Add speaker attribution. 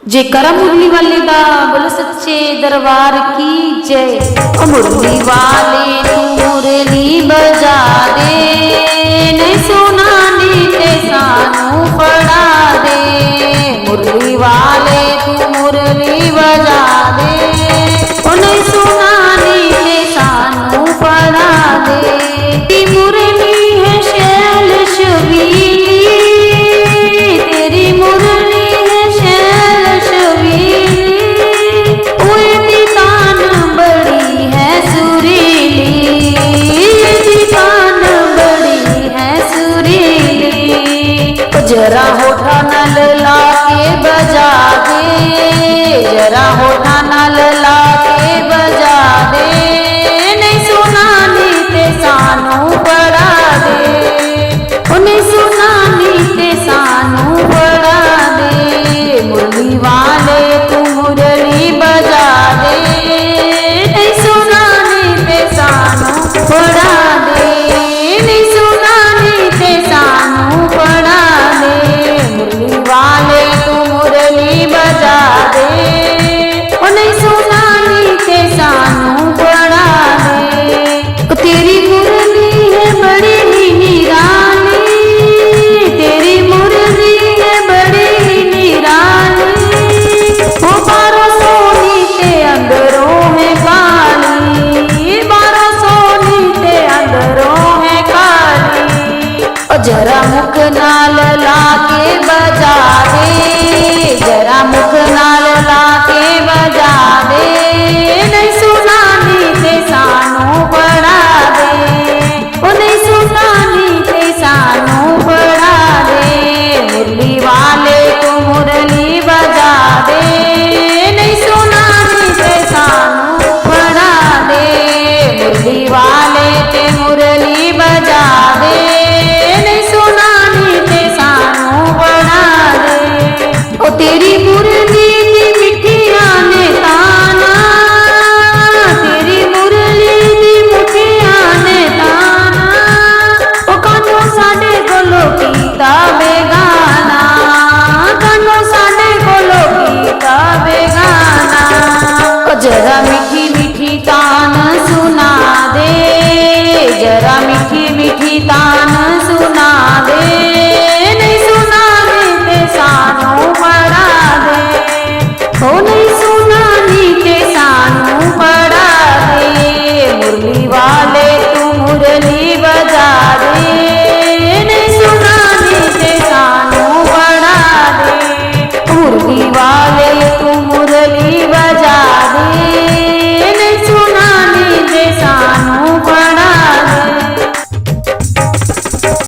Speaker 1: जेकरा मुरली वाले दा बोल सच्चे दरबार की जय। मुरली वाले तू मुरली बजा दे, नहीं सुनानी ते सानू पड़ा दे। मुरली वाले तू मुरली बजा दे, ओ नहीं सुनानी ते सानू पड़ा दे। तेरी मुरली है शैल शबीली, तेरी मुरली है शैल शबीली। उनकी तान बड़ी है सुरीली, उनकी तान बड़ी है सुरीली। जरा होठा नल ला के बजा दे, जरा होठा नल ला के बजा दे। नहीं सुनानी ते सानू पड़ा दे, उन्हें सुनानी ते सानू पड़ा दे। मुरली वाले तू मुरली बजा दे, नहीं सुनानी ते सानू पड़ा दे, नहीं सुनानी ते सानू पड़ा दे। मुरली वाले तू मुरली बजा दे, उन्हें सुनानी ते सानू पड़ा दे। तेरी मुरली है बड़ी ही निराली, तेरी मुरली है बड़ी ही निराली। वो 12 सोनी के अंदरों है काली, 12 सोनी के अंदरों है काली। और जरा मुख नाल ला के बजा दे, जरा मुख नाल ला के बजा दे। नहीं सुनानी ते सानू पड़ा दे, ओ नहीं सुनानी ते सानू पड़ा दे। मुरली वाले तू मुरली बजा दे, नहीं सुनानी ते सानू पड़ा दे। मुरली वाले ते मुरली बजा दे, नहीं सुनानी ते सानू पड़ा दे। ओ तेरी मुरली दी मिठिया ने ताना, तेरी मुरली दी मिठिया ने ताना। ओ कानो साडे कोलो कीता बेगाना, कानो साडे कोलो कीता बेगाना। ओ जरा मीठी मीठी तान सुना दे, जरा मीठी मीठी तान सुना दे। नहीं सुनानी ते सानू पड़ा दे, ओ नहीं सुनानी ते सानू पड़ा दे। मुरली वाले तू मुरली बजा दे, नहीं सुनानी ते सानू पड़ा दे। मुरली वाले तू मुरली